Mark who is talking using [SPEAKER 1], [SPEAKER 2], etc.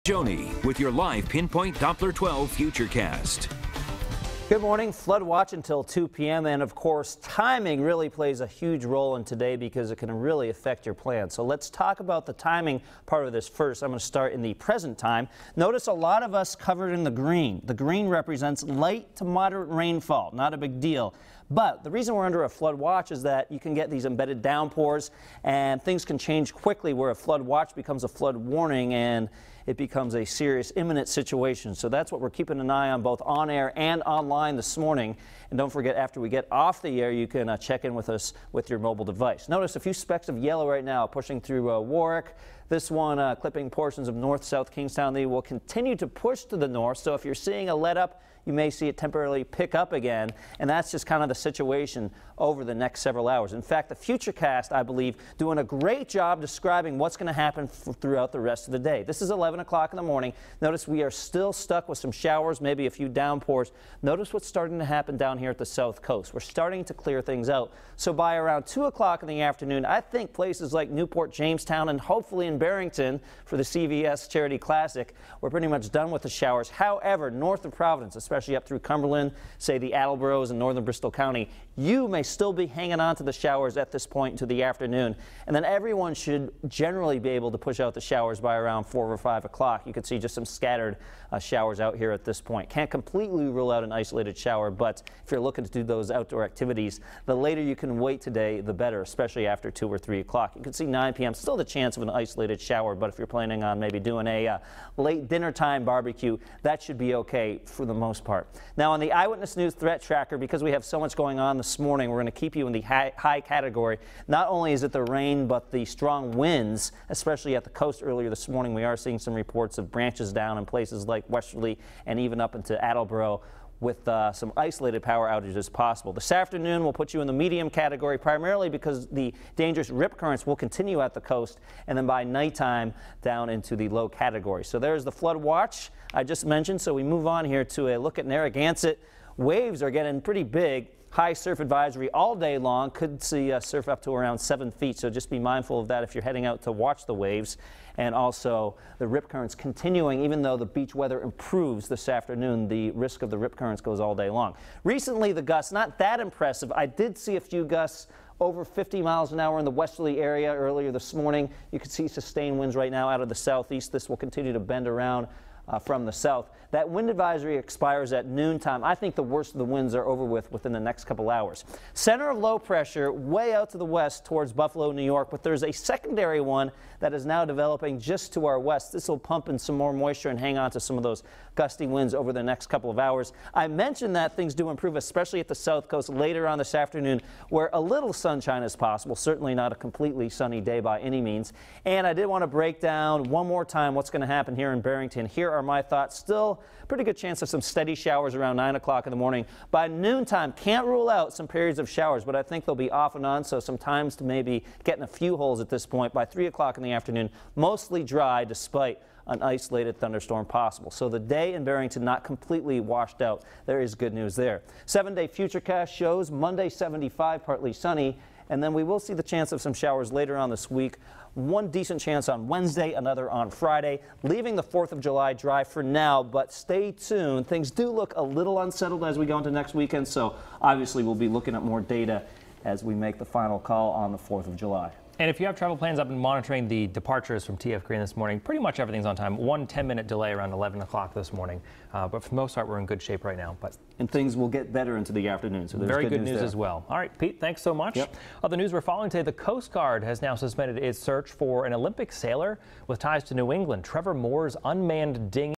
[SPEAKER 1] Mangione with your live Pinpoint Doppler 12 Futurecast.
[SPEAKER 2] Good morning. Flood watch until 2 p.m. and of course timing really plays a huge role in today because it can really affect your plan. So let's talk about the timing part of this first. I'm going to start in the present time. Notice a lot of us covered in the green. The green represents light to moderate rainfall, not a big deal. But the reason we're under a flood watch is that you can get these embedded downpours and things can change quickly where a flood watch becomes a flood warning and it becomes a serious imminent situation. So that's what we're keeping an eye on both on air and online this morning. And don't forget, after we get off the air, you can check in with us with your mobile device. Notice a few specks of yellow right now pushing through Warwick. This one clipping portions of north-south Kingstown. They will continue to push to the north. So if you're seeing a let up, you may see it temporarily pick up again, and that's just kind of the situation over the next several hours. In fact, the Futurecast, I believe, doing a great job describing what's going to happen throughout the rest of the day. This is 11 o'clock in the morning. Notice we are still stuck with some showers, maybe a few downpours. Notice what's starting to happen down here at the south coast. We're starting to clear things out. So by around 2 o'clock in the afternoon, I think places like Newport, Jamestown, and hopefully in Barrington for the CVS Charity Classic, we're pretty much done with the showers. However, north of Providence, especially up through Cumberland, say the Attleboro's and northern Bristol County, you may still be hanging on to the showers at this point into the afternoon. And then everyone should generally be able to push out the showers by around 4 or 5 o'clock. You can see just some scattered showers out here at this point. Can't completely rule out an isolated shower, but if you're looking to do those outdoor activities, the later you can wait today, the better, especially after 2 or 3 o'clock. You can see 9 p.m. still the chance of an isolated shower, but if you're planning on maybe doing a late dinner time barbecue, that should be okay for the most part. Now on the Eyewitness News Threat Tracker, because we have so much going on this morning, we're going to keep you in the high category. Not only is it the rain, but the strong winds, especially at the coast earlier this morning. We are seeing some reports of branches down in places like Westerly and even up into Attleboro, with some isolated power outages possible. This afternoon we'll put you in the medium category primarily because the dangerous rip currents will continue at the coast, and then by nighttime down into the low category. So there's the flood watch I just mentioned. So we move on here to a look at Narragansett. Waves are getting pretty big. High surf advisory all day long. Could see surf up to around 7 feet, so just be mindful of that if you're heading out to watch the waves. And also the rip currents continuing. Even though the beach weather improves this afternoon, the risk of the rip currents goes all day long. Recently the gusts, not that impressive. I did see a few gusts over 50 miles an hour in the westerly area earlier this morning. You can see sustained winds right now out of the southeast. This will continue to bend around from the south. That wind advisory expires at noontime. I think the worst of the winds are over within the next couple hours. Center of low pressure way out to the west towards Buffalo, New York, but there's a secondary one that is now developing just to our west. This will pump in some more moisture and hang on to some of those gusty winds over the next couple of hours. I mentioned that things do improve, especially at the south coast later on this afternoon, where a little sunshine is possible. Certainly not a completely sunny day by any means. And I did want to break down one more time what's going to happen here in Barrington. Here are my thoughts. Still pretty good chance of some steady showers around 9 o'clock in the morning. By noontime, can't rule out some periods of showers, but I think they'll be off and on, so some times to maybe getting a few holes at this point. By 3 o'clock in the afternoon, mostly dry despite an isolated thunderstorm possible. So the day in Barrington not completely washed out. There is good news there. 7-day Futurecast shows Monday 75, partly sunny, and then we will see the chance of some showers later on this week. One decent chance on Wednesday, another on Friday, leaving the 4th of July dry for now, but stay tuned. Things do look a little unsettled as we go into next weekend, so obviously we'll be looking at more data as we make the final call on the 4th of July.
[SPEAKER 3] And if you have travel plans, I've been monitoring the departures from TF Green this morning. Pretty much everything's on time. 1 10-minute delay around 11 o'clock this morning. But for the most part, we're in good shape right now.
[SPEAKER 2] And things will get better into the afternoon. So there's
[SPEAKER 3] very good news as well. All right, Pete, thanks so much.
[SPEAKER 2] Yep.
[SPEAKER 3] Other news we're following today, the Coast Guard has now suspended its search for an Olympic sailor with ties to New England. Trevor Moore's unmanned dinghy